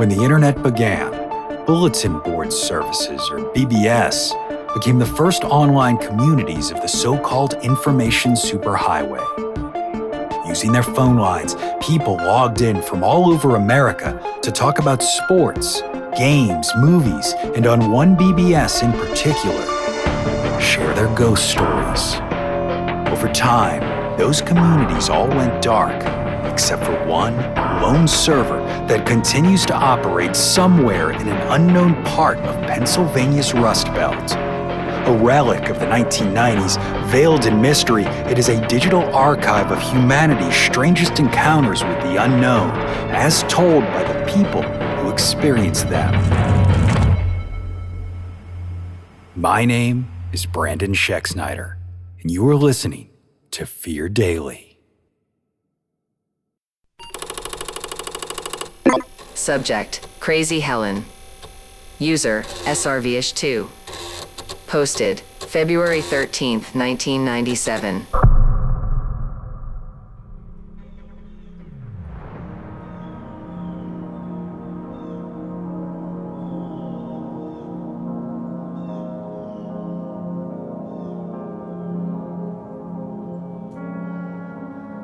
When the internet began, bulletin board services, or BBS, became the first online communities of the so-called information superhighway. Using their phone lines, people logged in from all over America to talk about sports, games, movies, and on one BBS in particular, share their ghost stories. Over time, those communities all went dark, except for one lone server that continues to operate somewhere in an unknown part of Pennsylvania's Rust Belt. A relic of the 1990s, veiled in mystery, it is a digital archive of humanity's strangest encounters with the unknown, as told by the people who experienced them. My name is Brandon Schexnayder, and you are listening to Fear Daily. Subject: Crazy Helen. User: SRVish2. Posted February 13th, 1997.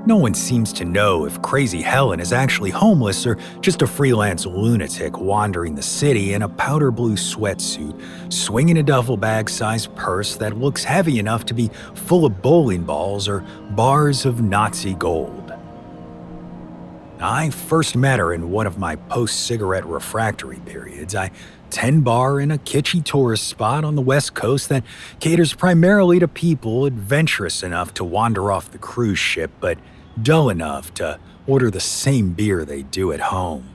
No one seems to know if Crazy Helen is actually homeless or just a freelance lunatic wandering the city in a powder blue sweatsuit, swinging a duffel bag-sized purse that looks heavy enough to be full of bowling balls or bars of Nazi gold. I first met her in one of my post-cigarette refractory periods. I tend bar in a kitschy tourist spot on the West Coast that caters primarily to people adventurous enough to wander off the cruise ship, but dull enough to order the same beer they do at home.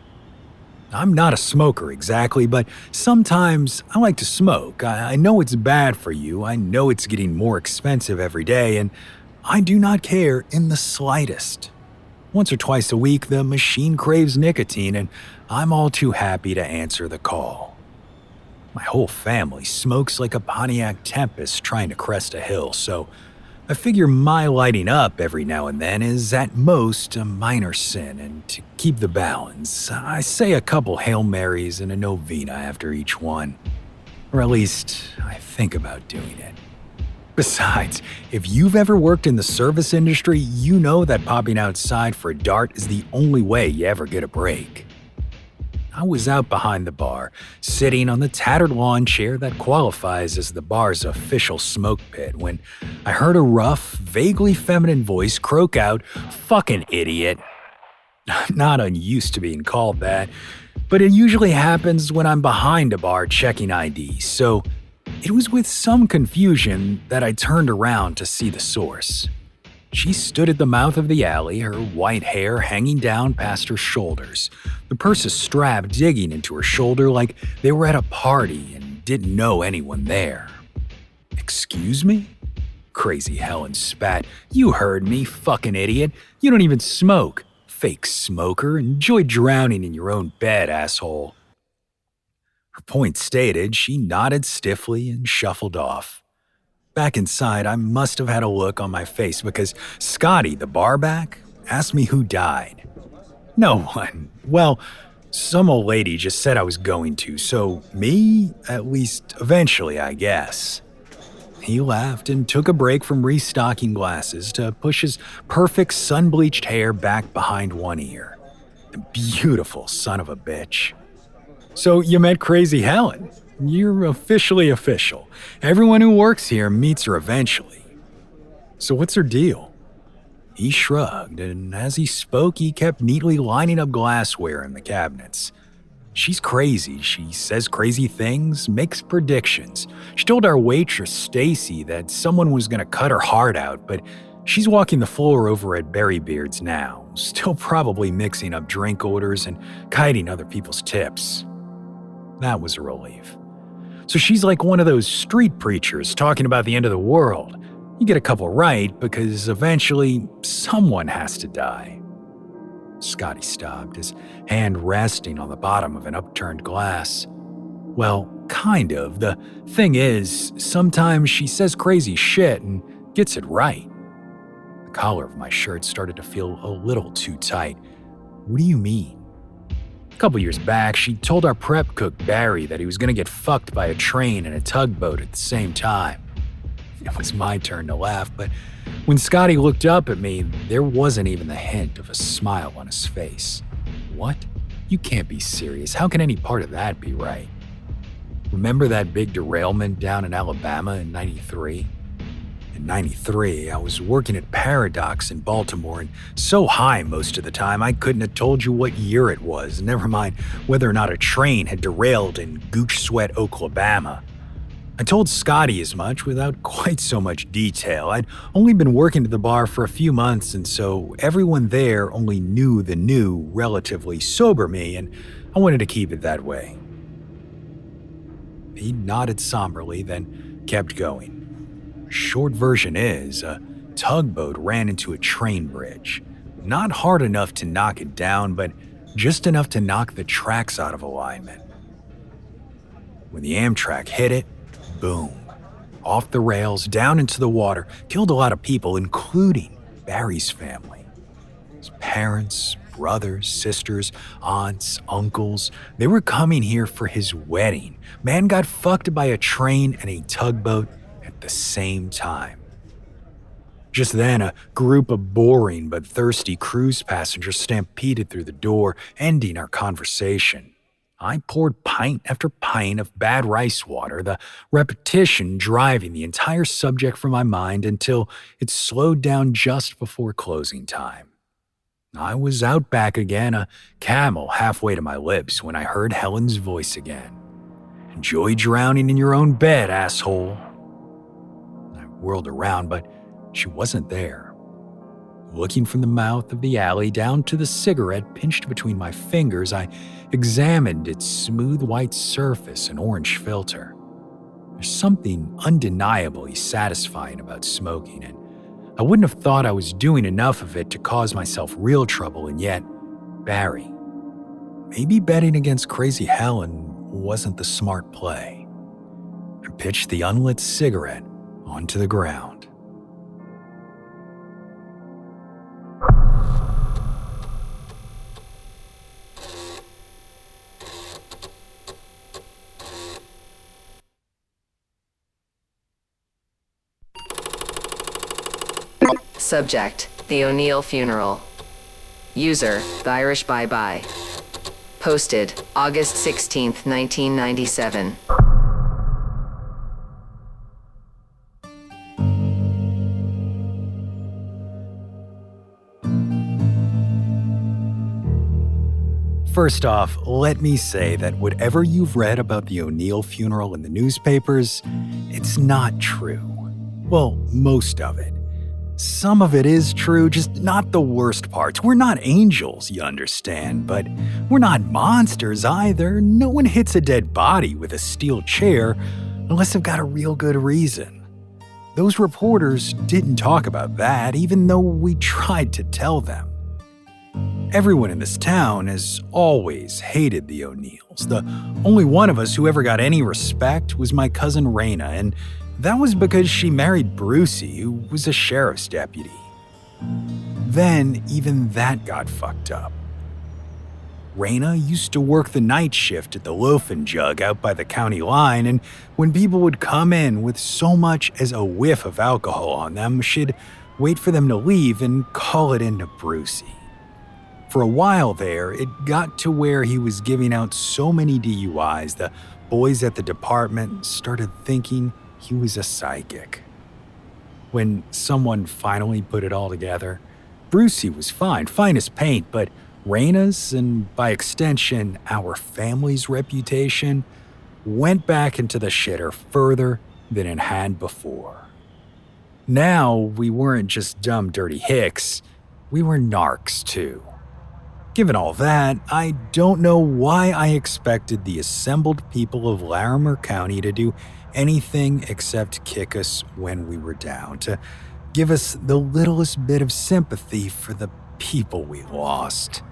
I'm not a smoker exactly, but sometimes I like to smoke. I know it's bad for you. I know it's getting more expensive every day, and I do not care in the slightest. Once or twice a week, the machine craves nicotine, and I'm all too happy to answer the call. My whole family smokes like a Pontiac Tempest trying to crest a hill, so I figure my lighting up every now and then is at most a minor sin, and to keep the balance, I say a couple Hail Marys and a novena after each one. Or at least, I think about doing it. Besides, if you've ever worked in the service industry, you know that popping outside for a dart is the only way you ever get a break. I was out behind the bar, sitting on the tattered lawn chair that qualifies as the bar's official smoke pit, when I heard a rough, vaguely feminine voice croak out, "Fucking idiot." I'm not unused to being called that, but it usually happens when I'm behind a bar checking ID, so it was with some confusion that I turned around to see the source. She stood at the mouth of the alley, her white hair hanging down past her shoulders, the purse's strap digging into her shoulder like they were at a party and didn't know anyone there. "Excuse me?" Crazy Helen spat. "You heard me, fucking idiot. You don't even smoke. Fake smoker. Enjoy drowning in your own bed, asshole." Her point stated, she nodded stiffly and shuffled off. Back inside, I must have had a look on my face because Scotty, the barback, asked me who died. No one. Well, some old lady just said I was going to, so me, at least eventually, I guess. He laughed and took a break from restocking glasses to push his perfect sun-bleached hair back behind one ear. The beautiful son of a bitch. "So you met Crazy Helen? You're officially official. Everyone who works here meets her eventually. So what's her deal?" He shrugged, and as he spoke, he kept neatly lining up glassware in the cabinets. "She's crazy. She says crazy things, makes predictions. She told our waitress, Stacy, that someone was going to cut her heart out, but she's walking the floor over at Berrybeard's now, still probably mixing up drink orders and kiting other people's tips." That was a relief. So she's like one of those street preachers talking about the end of the world. You get a couple right because eventually someone has to die. Scotty stopped, his hand resting on the bottom of an upturned glass. "Well, kind of. The thing is, sometimes she says crazy shit and gets it right." The collar of my shirt started to feel a little too tight. "What do you mean?" A couple years back, she told our prep cook Barry that he was going to get fucked by a train and a tugboat at the same time. It was my turn to laugh, but when Scotty looked up at me, there wasn't even the hint of a smile on his face. What? You can't be serious. How can any part of that be right? Remember that big derailment down in Alabama in '93? In '93, I was working at Paradox in Baltimore and so high most of the time I couldn't have told you what year it was, never mind whether or not a train had derailed in Gooch Sweat, Oklahoma. I told Scotty as much without quite so much detail. I'd only been working at the bar for a few months, and so everyone there only knew the new, relatively sober me, and I wanted to keep it that way. He nodded somberly, then kept going. Short version is, a tugboat ran into a train bridge. Not hard enough to knock it down, but just enough to knock the tracks out of alignment. When the Amtrak hit it, boom. Off the rails, down into the water, killed a lot of people, including Barry's family. His parents, brothers, sisters, aunts, uncles, they were coming here for his wedding. Man got fucked by a train and a tugboat at the same time. Just then, a group of boring but thirsty cruise passengers stampeded through the door, ending our conversation. I poured pint after pint of bad rice water, the repetition driving the entire subject from my mind until it slowed down just before closing time. I was out back again, a camel halfway to my lips, when I heard Helen's voice again. "Enjoy drowning in your own bed, asshole." I whirled around, but she wasn't there. Looking from the mouth of the alley down to the cigarette pinched between my fingers, I examined its smooth white surface and orange filter. There's something undeniably satisfying about smoking, and I wouldn't have thought I was doing enough of it to cause myself real trouble, and yet, Barry. Maybe betting against Crazy Helen wasn't the smart play. I pitched the unlit cigarette onto the ground. Subject: The O'Neill Funeral. User: The Irish Bye Bye. Posted August 16th, 1997. First off, let me say that whatever you've read about the O'Neill funeral in the newspapers, it's not true. Well, most of it. Some of it is true, just not the worst parts. We're not angels, you understand, but we're not monsters either. No one hits a dead body with a steel chair unless they've got a real good reason. Those reporters didn't talk about that, even though we tried to tell them. Everyone in this town has always hated the O'Neills. The only one of us who ever got any respect was my cousin Raina, and that was because she married Brucey, who was a sheriff's deputy. Then, even that got fucked up. Raina used to work the night shift at the Loaf and Jug out by the county line, and when people would come in with so much as a whiff of alcohol on them, she'd wait for them to leave and call it into Brucey. For a while there, it got to where he was giving out so many DUIs, the boys at the department started thinking he was a psychic. When someone finally put it all together, Brucey was fine as paint, but Raina's, and by extension, our family's reputation, went back into the shitter further than it had before. Now, we weren't just dumb, dirty hicks, we were narcs too. Given all that, I don't know why I expected the assembled people of Larimer County to do anything except kick us when we were down, to give us the littlest bit of sympathy for the people we lost,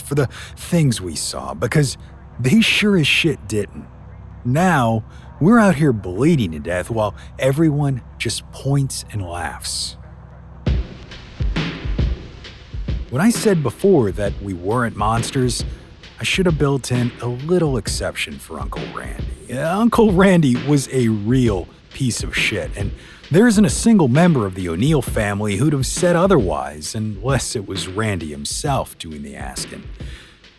for the things we saw, because they sure as shit didn't. Now, we're out here bleeding to death while everyone just points and laughs. When I said before that we weren't monsters, I should have built in a little exception for Uncle Randy. Uncle Randy was a real piece of shit, and there isn't a single member of the O'Neill family who'd have said otherwise unless it was Randy himself doing the asking.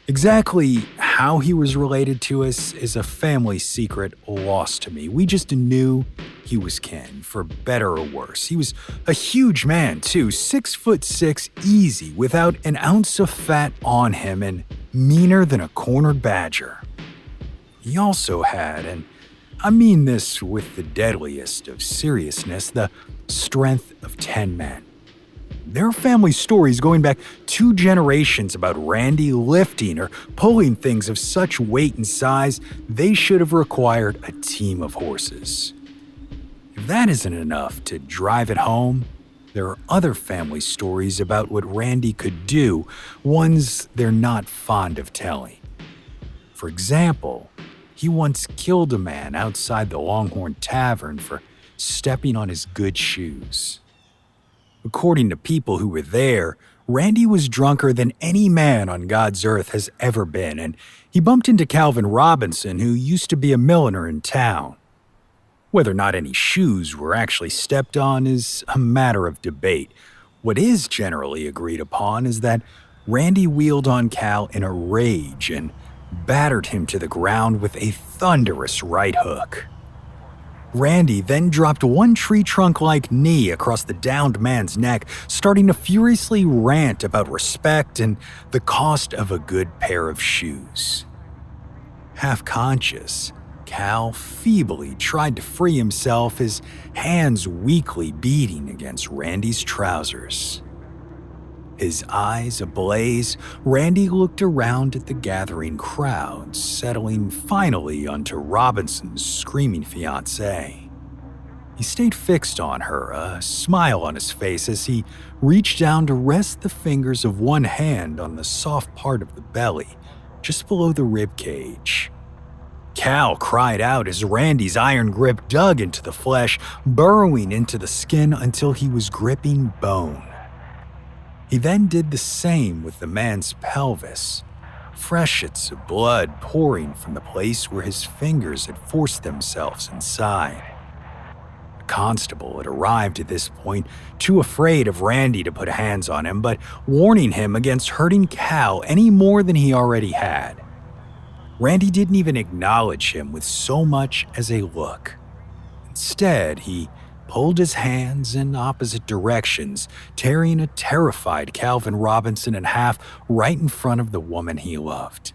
Exactly how he was related to us is a family secret lost to me. We just knew he was kin, for better or worse. He was a huge man, too, 6'6" easy, without an ounce of fat on him, and meaner than a cornered badger. He also had, and I mean this with the deadliest of seriousness, the strength of 10 men. There are family stories going back 2 generations about Randy lifting or pulling things of such weight and size they should have required a team of horses. If that isn't enough to drive it home, there are other family stories about what Randy could do, ones they're not fond of telling. For example, he once killed a man outside the Longhorn Tavern for stepping on his good shoes. According to people who were there, Randy was drunker than any man on God's earth has ever been, and he bumped into Calvin Robinson, who used to be a milliner in town. Whether or not any shoes were actually stepped on is a matter of debate. What is generally agreed upon is that Randy wheeled on Cal in a rage and battered him to the ground with a thunderous right hook. Randy then dropped one tree trunk-like knee across the downed man's neck, starting to furiously rant about respect and the cost of a good pair of shoes. Half-conscious, Cal feebly tried to free himself, his hands weakly beating against Randy's trousers. His eyes ablaze, Randy looked around at the gathering crowd, settling finally onto Robinson's screaming fiancée. He stayed fixed on her, a smile on his face as he reached down to rest the fingers of one hand on the soft part of the belly, just below the rib cage. Cal cried out as Randy's iron grip dug into the flesh, burrowing into the skin until he was gripping bone. He then did the same with the man's pelvis, freshets of blood pouring from the place where his fingers had forced themselves inside. A constable had arrived at this point, too afraid of Randy to put hands on him, but warning him against hurting Cal any more than he already had. Randy didn't even acknowledge him with so much as a look. Instead, he pulled his hands in opposite directions, tearing a terrified Calvin Robinson in half right in front of the woman he loved.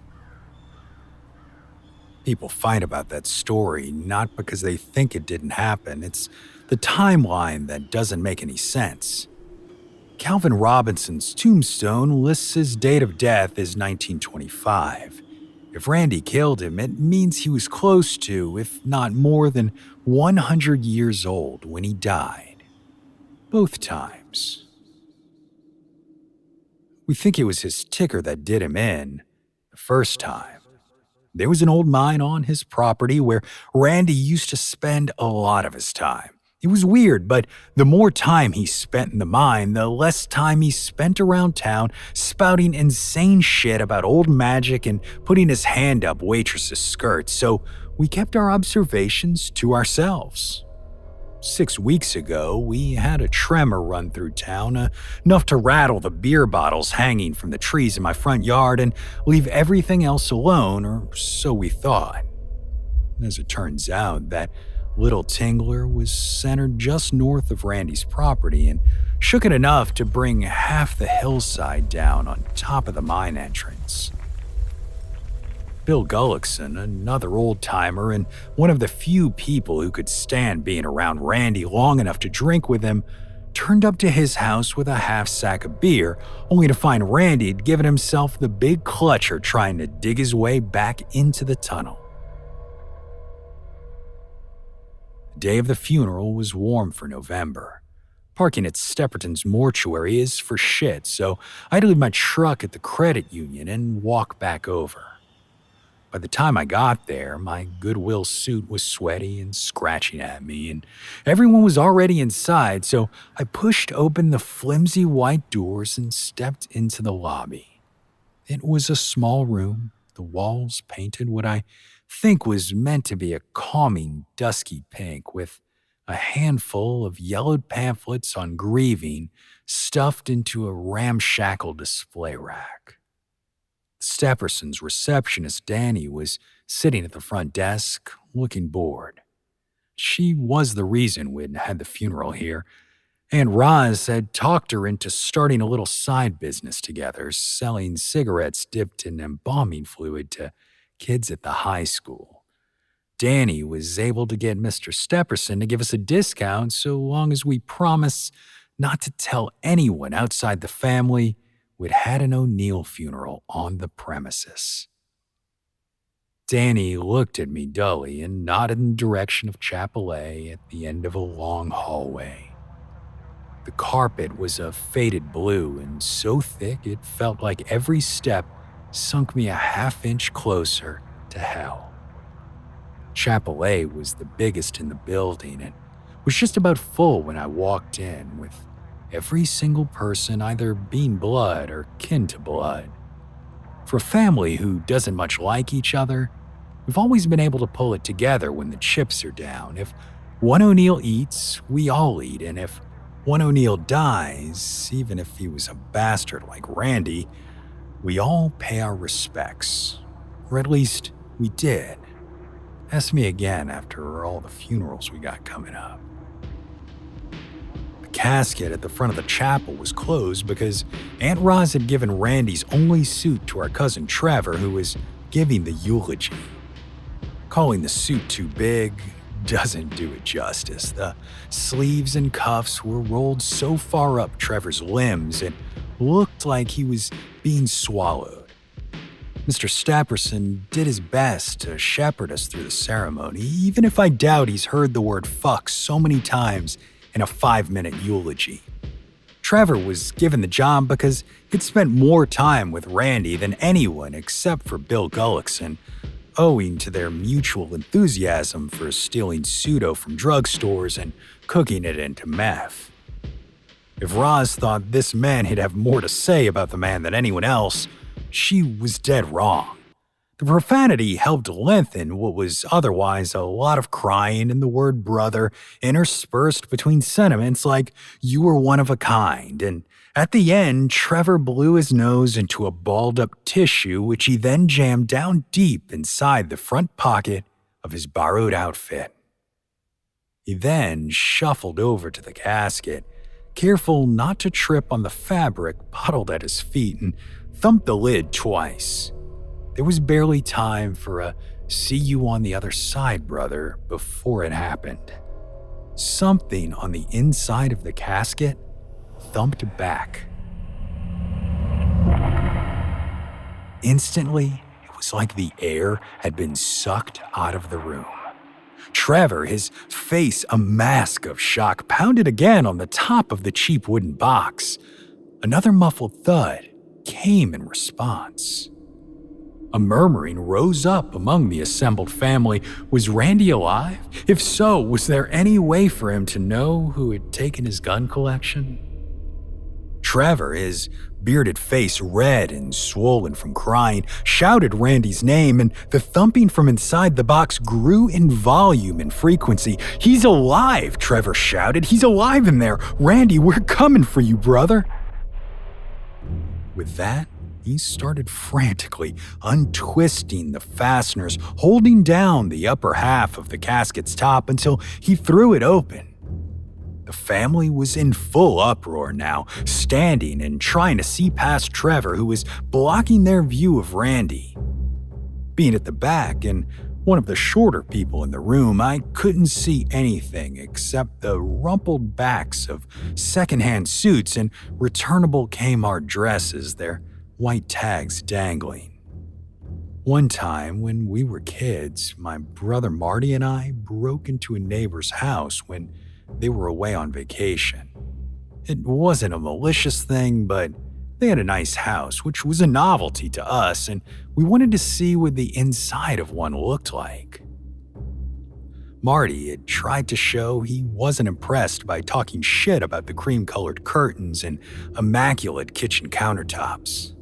People fight about that story not because they think it didn't happen. It's the timeline that doesn't make any sense. Calvin Robinson's tombstone lists his date of death as 1925. If Randy killed him, it means he was close to, if not more than 100 years old when he died. Both times. We think it was his ticker that did him in. The first time, there was an old mine on his property where Randy used to spend a lot of his time. It was weird, but the more time he spent in the mine, the less time he spent around town spouting insane shit about old magic and putting his hand up waitresses' skirts, so we kept our observations to ourselves. 6 weeks ago, we had a tremor run through town, enough to rattle the beer bottles hanging from the trees in my front yard and leave everything else alone, or so we thought. As it turns out, that little tingler was centered just north of Randy's property and shook it enough to bring half the hillside down on top of the mine entrance. Bill Gullickson, another old-timer and one of the few people who could stand being around Randy long enough to drink with him, turned up to his house with a half sack of beer, only to find Randy had given himself the big clutcher trying to dig his way back into the tunnel. The day of the funeral was warm for November. Parking at Stepperton's mortuary is for shit, so I had to leave my truck at the credit union and walk back over. By the time I got there, my Goodwill suit was sweaty and scratching at me, and everyone was already inside, so I pushed open the flimsy white doors and stepped into the lobby. It was a small room, the walls painted what I think was meant to be a calming, dusky pink with a handful of yellowed pamphlets on grieving stuffed into a ramshackle display rack. Stepperson's receptionist, Danny, was sitting at the front desk, looking bored. She was the reason we'd had the funeral here, and Roz had talked her into starting a little side business together, selling cigarettes dipped in embalming fluid to kids at the high school. Danny was able to get Mr. Stepperson to give us a discount so long as we promise not to tell anyone outside the family we'd had an O'Neill funeral on the premises. Danny looked at me dully and nodded in the direction of Chapel A at the end of a long hallway. The carpet was a faded blue and so thick it felt like every step sunk me a half-inch closer to hell. Chapel A was the biggest in the building and was just about full when I walked in, with every single person either being blood or kin to blood. For a family who doesn't much like each other, we've always been able to pull it together when the chips are down. If one O'Neill eats, we all eat, and if one O'Neill dies, even if he was a bastard like Randy, we all pay our respects. Or at least we did. Ask me again after all the funerals we got coming up. The casket at the front of the chapel was closed because Aunt Roz had given Randy's only suit to our cousin Trevor, who was giving the eulogy. Calling the suit too big doesn't do it justice. The sleeves and cuffs were rolled so far up Trevor's limbs it looked like he was being swallowed. Mr. Stapperson did his best to shepherd us through the ceremony, even if I doubt he's heard the word fuck so many times in a 5-minute eulogy. Trevor was given the job because he'd spent more time with Randy than anyone except for Bill Gullickson, owing to their mutual enthusiasm for stealing pseudo from drugstores and cooking it into meth. If Roz thought this man he'd have more to say about the man than anyone else, she was dead wrong. The profanity helped lengthen what was otherwise a lot of crying and the word brother interspersed between sentiments like you were one of a kind, and at the end, Trevor blew his nose into a balled-up tissue which he then jammed down deep inside the front pocket of his borrowed outfit. He then shuffled over to the casket, careful not to trip on the fabric puddled at his feet, and thumped the lid twice. There was barely time for a "see you on the other side, brother," before it happened. Something on the inside of the casket thumped back. Instantly, it was like the air had been sucked out of the room. Trevor, his face a mask of shock, pounded again on the top of the cheap wooden box. Another muffled thud came in response. A murmuring rose up among the assembled family. Was Randy alive? If so, was there any way for him to know who had taken his gun collection? Trevor, his bearded face red and swollen from crying, shouted Randy's name, and the thumping from inside the box grew in volume and frequency. "He's alive!" Trevor shouted. "He's alive in there! Randy, we're coming for you, brother!" With that, he started frantically untwisting the fasteners, holding down the upper half of the casket's top until he threw it open. The family was in full uproar now, standing and trying to see past Trevor, who was blocking their view of Randy. Being at the back and one of the shorter people in the room, I couldn't see anything except the rumpled backs of secondhand suits and returnable Kmart dresses, their white tags dangling. One time when we were kids, my brother Marty and I broke into a neighbor's house when they were away on vacation. It wasn't a malicious thing, but they had a nice house, which was a novelty to us, and we wanted to see what the inside of one looked like. Marty had tried to show he wasn't impressed by talking shit about the cream-colored curtains and immaculate kitchen countertops.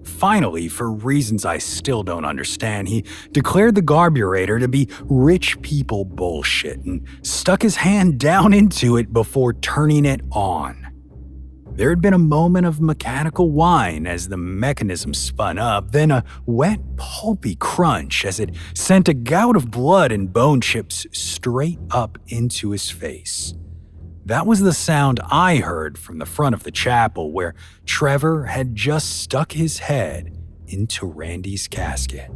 Finally, for reasons I still don't understand, he declared the carburetor to be rich people bullshit and stuck his hand down into it before turning it on. There had been a moment of mechanical whine as the mechanism spun up, then a wet, pulpy crunch as it sent a gout of blood and bone chips straight up into his face. That was the sound I heard from the front of the chapel where Trevor had just stuck his head into Randy's casket.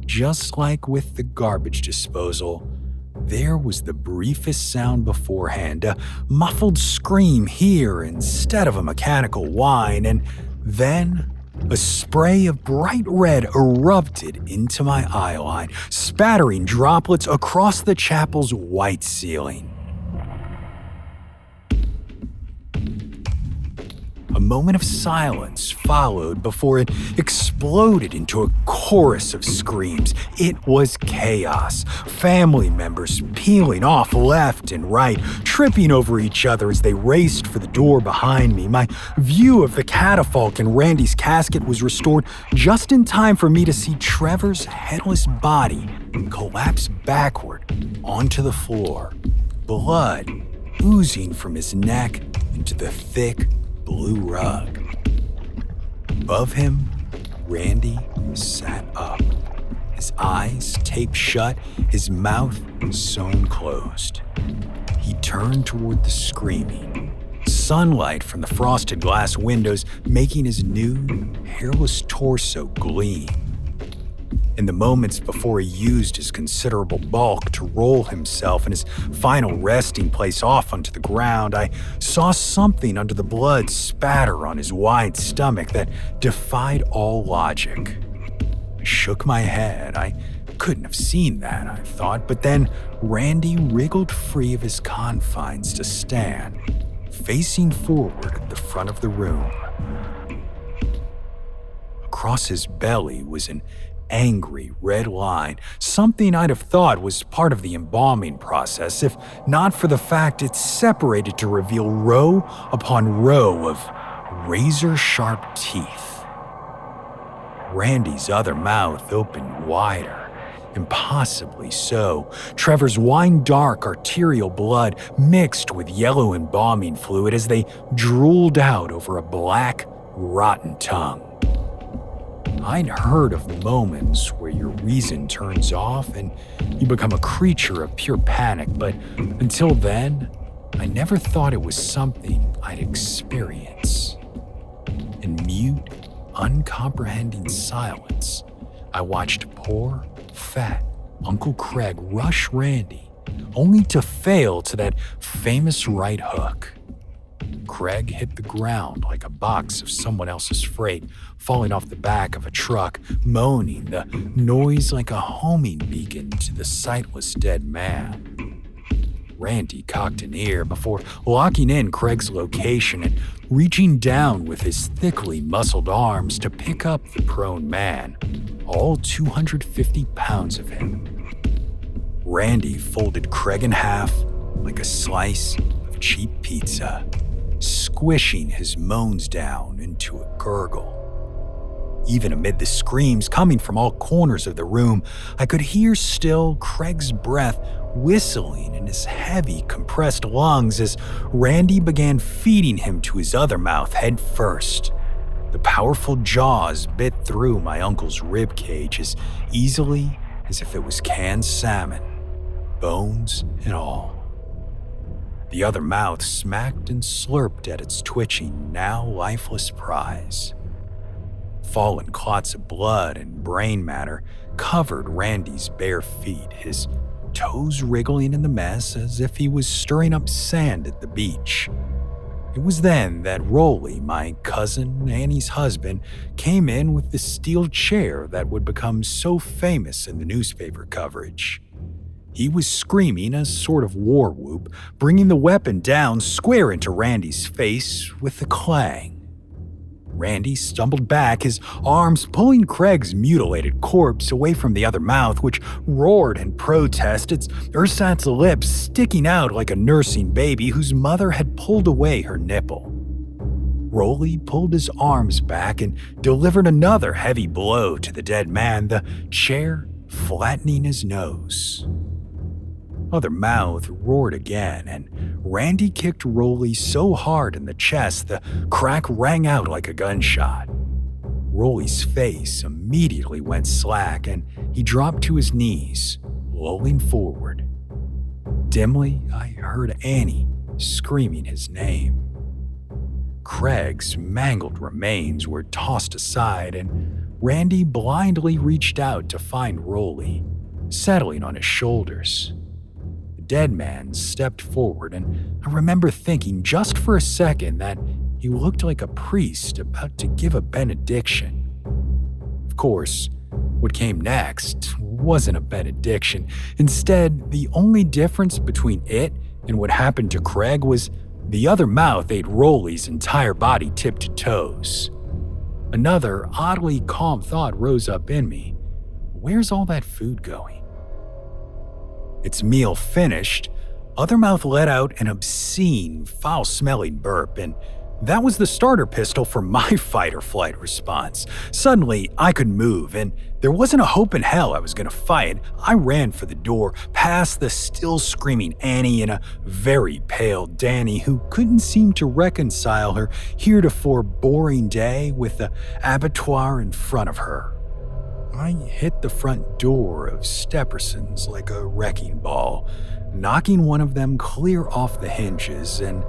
Just like with the garbage disposal, there was the briefest sound beforehand, a muffled scream here instead of a mechanical whine, and then a spray of bright red erupted into my eyeline, spattering droplets across the chapel's white ceiling. A moment of silence followed before it exploded into a chorus of screams. It was chaos. Family members peeling off left and right, tripping over each other as they raced for the door behind me. My view of the catafalque and Randy's casket was restored just in time for me to see Trevor's headless body collapse backward onto the floor, blood oozing from his neck into the thick blue rug. Above him, Randy sat up, his eyes taped shut, his mouth sewn closed. He turned toward the screaming, sunlight from the frosted glass windows making his nude, hairless torso gleam. In the moments before he used his considerable bulk to roll himself and his final resting place off onto the ground, I saw something under the blood spatter on his wide stomach that defied all logic. I shook my head. I couldn't have seen that, I thought, but then Randy wriggled free of his confines to stand, facing forward at the front of the room. Across his belly was an angry red line, something I'd have thought was part of the embalming process, if not for the fact it separated to reveal row upon row of razor-sharp teeth. Randy's other mouth opened wider, impossibly so. Trevor's wine-dark arterial blood mixed with yellow embalming fluid as they drooled out over a black, rotten tongue. I'd heard of moments where your reason turns off and you become a creature of pure panic, but until then, I never thought it was something I'd experience. In mute, uncomprehending silence, I watched poor, fat Uncle Craig rush Randy, only to fail to that famous right hook. Craig hit the ground like a box of someone else's freight, falling off the back of a truck, moaning, the noise like a homing beacon to the sightless dead man. Randy cocked an ear before locking in Craig's location and reaching down with his thickly muscled arms to pick up the prone man, all 250 pounds of him. Randy folded Craig in half like a slice of cheap pizza, squishing his moans down into a gurgle. Even amid the screams coming from all corners of the room, I could hear still Craig's breath whistling in his heavy, compressed lungs as Randy began feeding him to his other mouth head first. The powerful jaws bit through my uncle's rib cage as easily as if it was canned salmon, bones and all. The other mouth smacked and slurped at its twitching, now lifeless prize. Fallen clots of blood and brain matter covered Randy's bare feet, his toes wriggling in the mess as if he was stirring up sand at the beach. It was then that Rolly, my cousin Annie's husband, came in with the steel chair that would become so famous in the newspaper coverage. He was screaming a sort of war whoop, bringing the weapon down square into Randy's face with a clang. Randy stumbled back, his arms pulling Craig's mutilated corpse away from the other mouth, which roared in protest, its ersatz lips sticking out like a nursing baby whose mother had pulled away her nipple. Rolly pulled his arms back and delivered another heavy blow to the dead man, the chair flattening his nose. Other mouth roared again, and Randy kicked Rolly so hard in the chest the crack rang out like a gunshot. Rolly's face immediately went slack, and he dropped to his knees, lolling forward. Dimly, I heard Annie screaming his name. Craig's mangled remains were tossed aside, and Randy blindly reached out to find Rolly, settling on his shoulders. The dead man stepped forward, and I remember thinking just for a second that he looked like a priest about to give a benediction. Of course, what came next wasn't a benediction. Instead, the only difference between it and what happened to Craig was the other mouth ate Rolly's entire body tip to toes. Another oddly calm thought rose up in me. Where's all that food going? Its meal finished, Othermouth let out an obscene, foul-smelling burp, and that was the starter pistol for my fight-or-flight response. Suddenly, I could move, and there wasn't a hope in hell I was going to fight. I ran for the door, past the still screaming Annie and a very pale Danny who couldn't seem to reconcile her heretofore boring day with the abattoir in front of her. I hit the front door of Stepperson's like a wrecking ball, knocking one of them clear off the hinges, and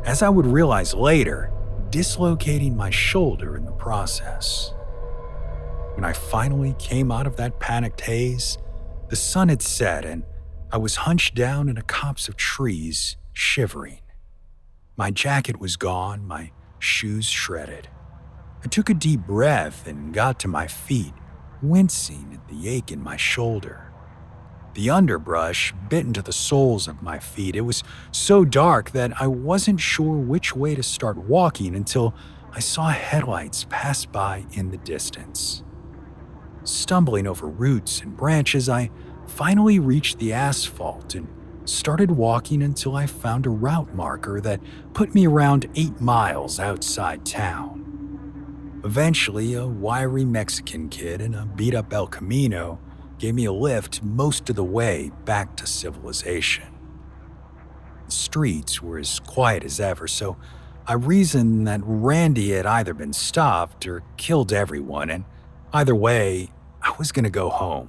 as I would realize later, dislocating my shoulder in the process. When I finally came out of that panicked haze, the sun had set and I was hunched down in a copse of trees, shivering. My jacket was gone, my shoes shredded. I took a deep breath and got to my feet, wincing at the ache in my shoulder. The underbrush bit into the soles of my feet. It was so dark that I wasn't sure which way to start walking until I saw headlights pass by in the distance. Stumbling over roots and branches, I finally reached the asphalt and started walking until I found a route marker that put me around 8 miles outside town. Eventually, a wiry Mexican kid in a beat-up El Camino gave me a lift most of the way back to civilization. The streets were as quiet as ever, so I reasoned that Randy had either been stopped or killed everyone, and either way, I was going to go home.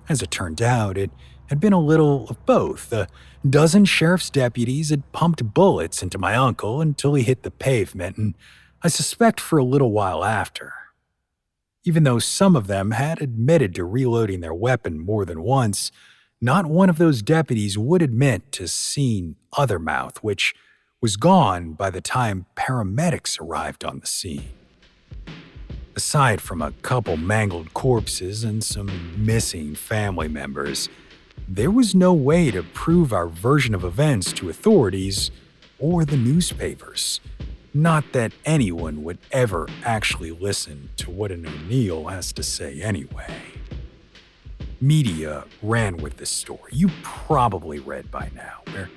As it turned out, it had been a little of both. A dozen sheriff's deputies had pumped bullets into my uncle until he hit the pavement, and I suspect for a little while after. Even though some of them had admitted to reloading their weapon more than once, not one of those deputies would admit to seeing Othermouth, which was gone by the time paramedics arrived on the scene. Aside from a couple mangled corpses and some missing family members, there was no way to prove our version of events to authorities or the newspapers. Not that anyone would ever actually listen to what an O'Neill has to say anyway. Media ran with this story. You probably read by now, where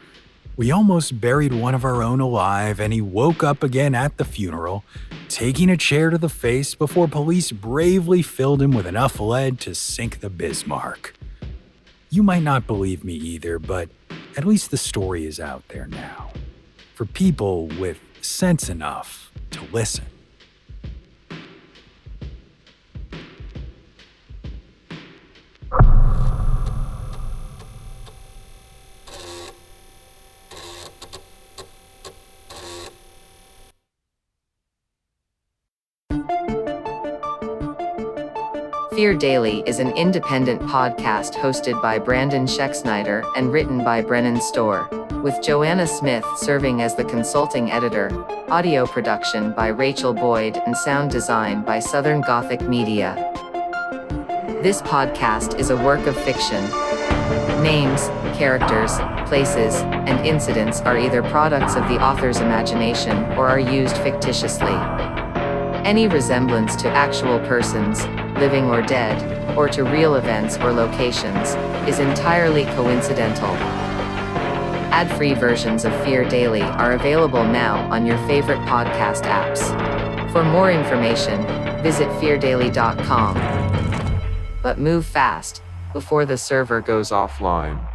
we almost buried one of our own alive and he woke up again at the funeral, taking a chair to the face before police bravely filled him with enough lead to sink the Bismarck. You might not believe me either, but at least the story is out there now. For people with sense enough to listen. Fear Daily is an independent podcast hosted by Brandon Schexnayder and written by Brennan Storr, with Joanna Smith serving as the consulting editor, audio production by Rachel Boyd, and sound design by Southern Gothic Media. This podcast is a work of fiction. Names, characters, places, and incidents are either products of the author's imagination or are used fictitiously. Any resemblance to actual persons, living or dead, or to real events or locations, is entirely coincidental. Ad-free versions of Fear Daily are available now on your favorite podcast apps. For more information, visit feardaily.com. But move fast before the server goes offline.